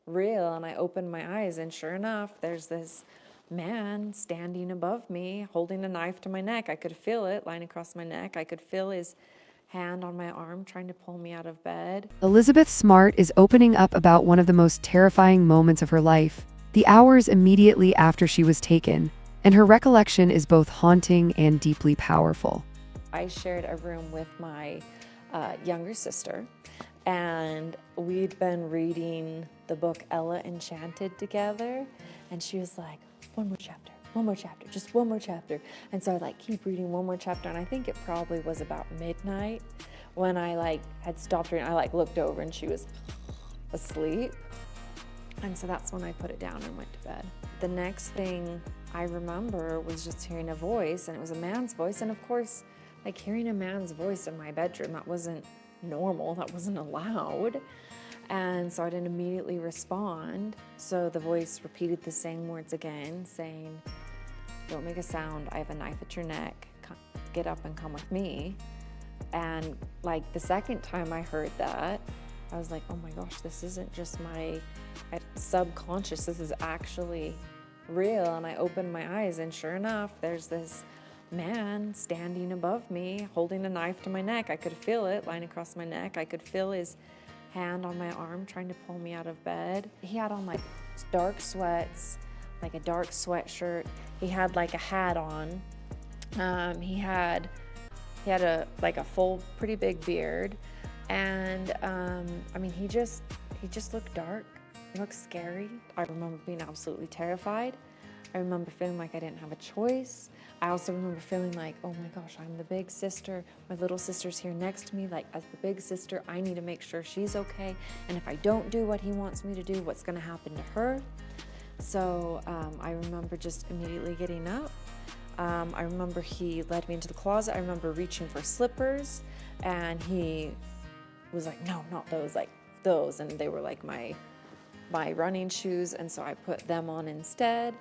real? And I opened my eyes, and sure enough, there's this man standing above me, holding a knife to my neck. I could feel it lying across my neck. I could feel his hand on my arm trying to pull me out of bed. Elizabeth Smart is opening up about one of the most terrifying moments of her life, the hours immediately after she was taken, and her recollection is both haunting and deeply powerful. I shared a room with my younger sister, and we'd been reading the book Ella Enchanted together, and she was like, one more chapter, just one more chapter. And so I keep reading one more chapter, and I think it probably was about midnight when I had stopped reading. I looked over and she was asleep. And so that's when I put it down and went to bed. The next thing I remember was just hearing a voice, and it was a man's voice. And of course, hearing a man's voice in my bedroom, that wasn't normal, that wasn't allowed. And so I didn't immediately respond. So the voice repeated the same words again, saying, don't make a sound, I have a knife at your neck, get up and come with me. And the second time I heard that, I was like, oh my gosh, this isn't just my subconscious, this is actually real. And I opened my eyes, and sure enough, there's this man standing above me, holding a knife to my neck. I could feel it lying across my neck. I could feel his hand on my arm trying to pull me out of bed. He had on dark sweats, a dark sweatshirt. He had a hat on. He had a full, pretty big beard. And he just looked dark. He looked scary. I remember being absolutely terrified. I remember feeling like I didn't have a choice. I also remember feeling like, oh my gosh, I'm the big sister. My little sister's here next to me. As the big sister, I need to make sure she's okay. And if I don't do what he wants me to do, what's going to happen to her? So I remember just immediately getting up. I remember he led me into the closet. I remember reaching for slippers, and he was like, no, not those, those. And they were my running shoes, and so I put them on instead.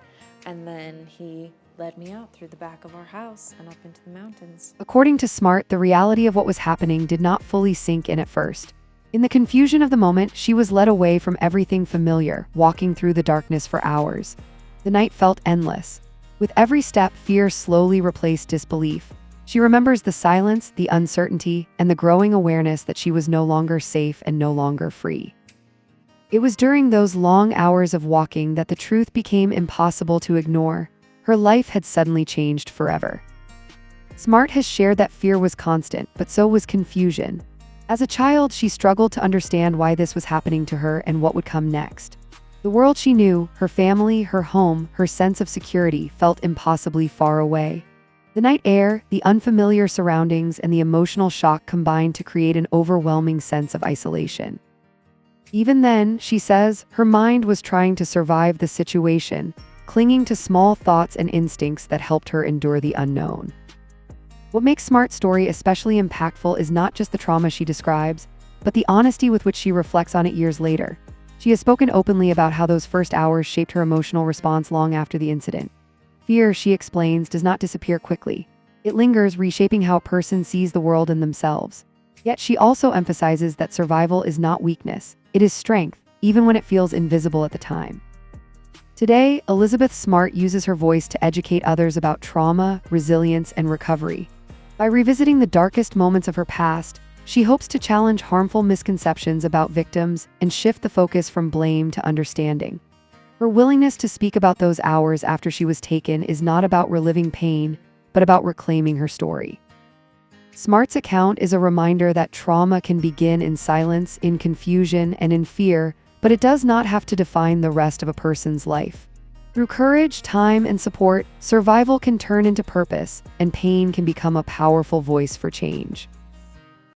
And then he led me out through the back of our house and up into the mountains. According to Smart, the reality of what was happening did not fully sink in at first. In the confusion of the moment, she was led away from everything familiar, walking through the darkness for hours. The night felt endless. With every step, fear slowly replaced disbelief. She remembers the silence, the uncertainty, and the growing awareness that she was no longer safe and no longer free. It was during those long hours of walking that the truth became impossible to ignore. Her life had suddenly changed forever. Smart has shared that fear was constant, but so was confusion. As a child, she struggled to understand why this was happening to her and what would come next. The world she knew, her family, her home, her sense of security, felt impossibly far away. The night air, the unfamiliar surroundings, and the emotional shock combined to create an overwhelming sense of isolation. Even then, she says, her mind was trying to survive the situation, clinging to small thoughts and instincts that helped her endure the unknown. What makes Smart's story especially impactful is not just the trauma she describes, but the honesty with which she reflects on it years later. She has spoken openly about how those first hours shaped her emotional response long after the incident. Fear, she explains, does not disappear quickly. It lingers, reshaping how a person sees the world and themselves. Yet she also emphasizes that survival is not weakness, it is strength, even when it feels invisible at the time. Today, Elizabeth Smart uses her voice to educate others about trauma, resilience, and recovery. By revisiting the darkest moments of her past, she hopes to challenge harmful misconceptions about victims and shift the focus from blame to understanding. Her willingness to speak about those hours after she was taken is not about reliving pain, but about reclaiming her story. Smart's account is a reminder that trauma can begin in silence, in confusion, and in fear, but it does not have to define the rest of a person's life. Through courage, time, and support, survival can turn into purpose, and pain can become a powerful voice for change.